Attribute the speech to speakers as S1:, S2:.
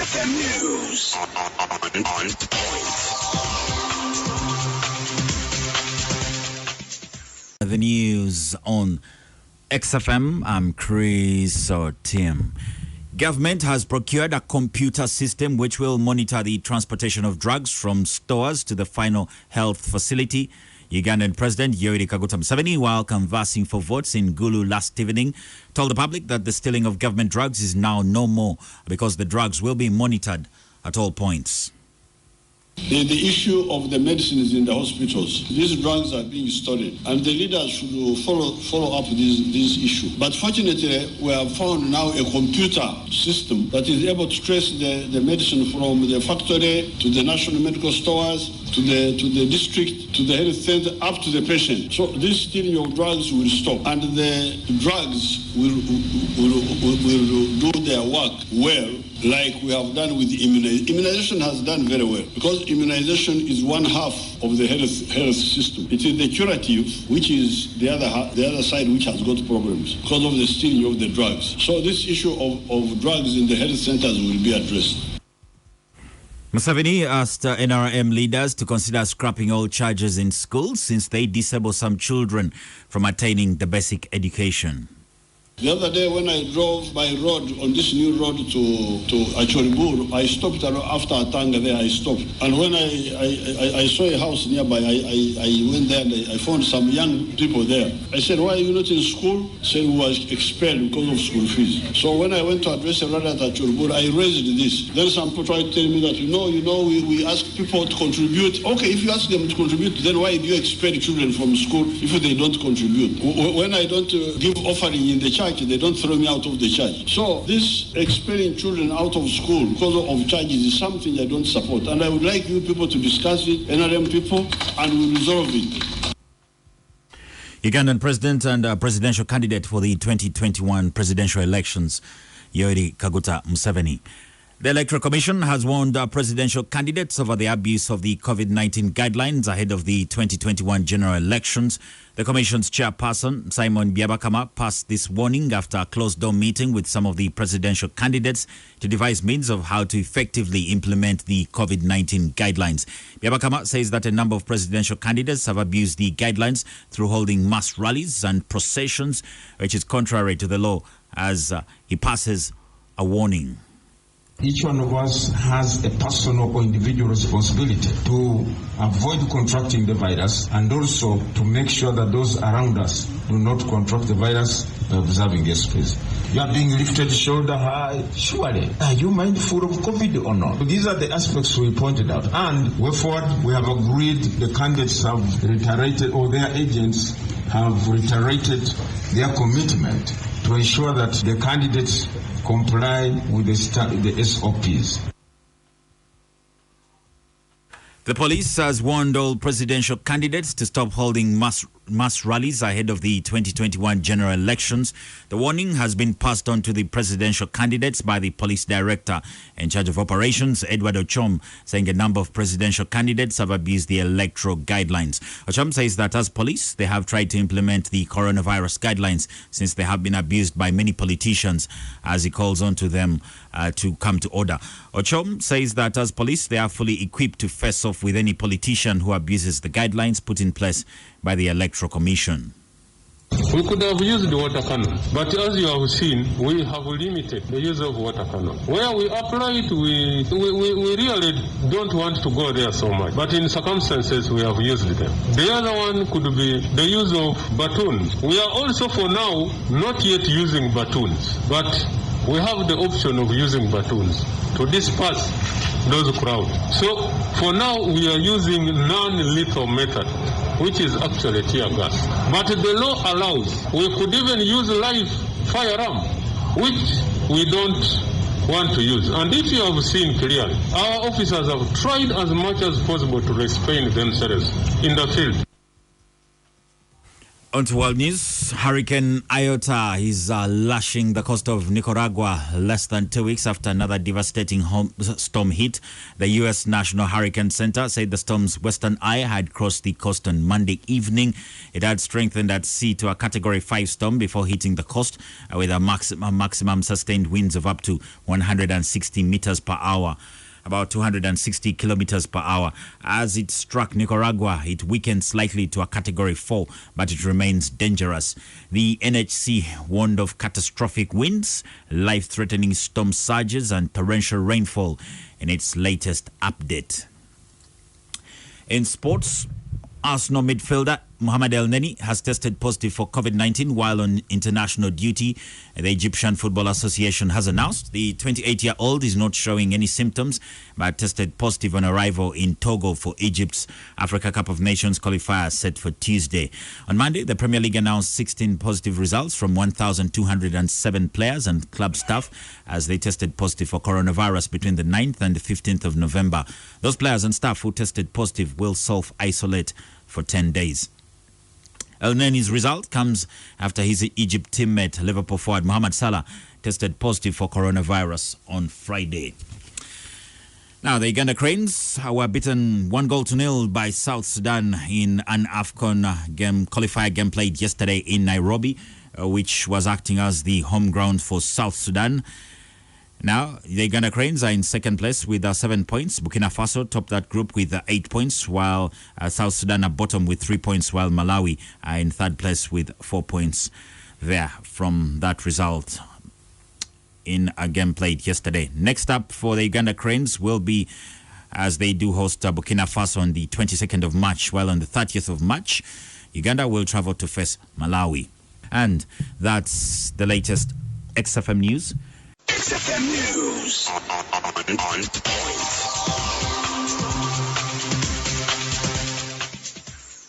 S1: XFM News on point.
S2: The news on XFM. I'm Chris or Tim. Government has procured a computer system which will monitor the transportation of drugs from stores to the final health facility. Ugandan President Yoweri Kaguta Museveni, while canvassing for votes in Gulu last evening, told the public that the stealing of government drugs is now no more because the drugs will be monitored at all points.
S3: The issue of the medicines in the hospitals, these drugs are being stolen, and the leaders should follow up this issue. But fortunately, we have found now a computer system that is able to trace the medicine from the factory to the national medical stores, to the district, to the health center, up to the patient. So this stealing of drugs will stop, and the drugs will do their work well, like we have done with immunization. Immunization has done very well, because immunization is one half of the health system. It is the curative, which is the other side, which has got problems because of the stealing of the drugs. So this issue of drugs in the health centers will be addressed.
S2: Museveni asked NRM leaders to consider scrapping all charges in schools since they disable some children from attaining the basic education.
S3: The other day when I drove by road on this new road to Achoriburu, I stopped after Atanga there, I stopped. And when I saw a house nearby, I went there and I found some young people there. I said, why are you not in school? They said, we was expelled because of school fees. So when I went to address a rather at Achoriburu, I raised this. Then some people tried to tell me that, we ask people to contribute. Okay, if you ask them to contribute, then why do you expel children from school if they don't contribute? When I don't give offering in the church, they don't throw me out of the church. So this expelling children out of school because of charges is something I don't support. And I would like you people to discuss it, NRM people, and we'll resolve it.
S2: Ugandan President and presidential candidate for the 2021 presidential elections, Yoweri Kaguta Museveni. The Electoral Commission has warned presidential candidates over the abuse of the COVID-19 guidelines ahead of the 2021 general elections. The Commission's chairperson, Simon Byabakama, passed this warning after a closed-door meeting with some of the presidential candidates to devise means of how to effectively implement the COVID-19 guidelines. Byabakama says that a number of presidential candidates have abused the guidelines through holding mass rallies and processions, which is contrary to the law, as he passes a warning.
S4: Each one of us has a personal or individual responsibility to avoid contracting the virus and also to make sure that those around us do not contract the virus by observing a space. You are being lifted shoulder high. Surely, are you mindful of COVID or not? These are the aspects we pointed out. And way forward, we have agreed the candidates have reiterated, or their agents have reiterated their commitment to ensure that the candidates comply with the SOPs.
S2: The police has warned all presidential candidates to stop holding mass rallies ahead of the 2021 general elections. The warning has been passed on to the presidential candidates by the police director in charge of operations, Edward Ochom, saying a number of presidential candidates have abused the electoral guidelines. Ochom says that as police, they have tried to implement the coronavirus guidelines since they have been abused by many politicians, as he calls on to them to come to order. Ochom says that as police, they are fully equipped to face off with any politician who abuses the guidelines put in place by the Electoral Commission.
S5: We could have used the water cannon, but as you have seen, we have limited the use of water cannon. Where we apply it, we really don't want to go there so much, but in circumstances we have used them. The other one could be the use of batons. We are also for now not yet using batons, but we have the option of using batons to disperse those crowds. So for now we are using non-lethal method, which is actually tear gas. But the law allows, we could even use live firearm, which we don't want to use. And if you have seen clearly, our officers have tried as much as possible to restrain themselves in the field.
S2: On to world news. Hurricane Iota is lashing the coast of Nicaragua less than 2 weeks after another devastating storm hit. The U.S. National Hurricane Center said the storm's western eye had crossed the coast on Monday evening. It had strengthened at sea to a Category 5 storm before hitting the coast with a maximum sustained winds of up to 160 meters per hour. About 260 kilometers per hour. As it struck Nicaragua, it weakened slightly to a Category 4, but it remains dangerous. The NHC warned of catastrophic winds, life-threatening storm surges, and torrential rainfall in its latest update. In sports, Arsenal midfielder Mohamed El Neni has tested positive for COVID-19 while on international duty. The Egyptian Football Association has announced the 28-year-old is not showing any symptoms but tested positive on arrival in Togo for Egypt's Africa Cup of Nations qualifier set for Tuesday. On Monday, the Premier League announced 16 positive results from 1,207 players and club staff as they tested positive for coronavirus between the 9th and the 15th of November. Those players and staff who tested positive will self-isolate for 10 days. El Neni's result comes after his Egypt teammate, Liverpool forward Mohamed Salah, tested positive for coronavirus on Friday. Now, the Uganda Cranes were beaten 1-0 by South Sudan in an AFCON qualifier game played yesterday in Nairobi, which was acting as the home ground for South Sudan. Now, the Uganda Cranes are in second place with 7 points. Burkina Faso topped that group with 8 points, while South Sudan are bottom with 3 points, while Malawi are in third place with 4 points there from that result in a game played yesterday. Next up for the Uganda Cranes will be as they do host Burkina Faso on the 22nd of March, while on the 30th of March, Uganda will travel to face Malawi. And that's the latest XFM News.
S1: XFM News on point.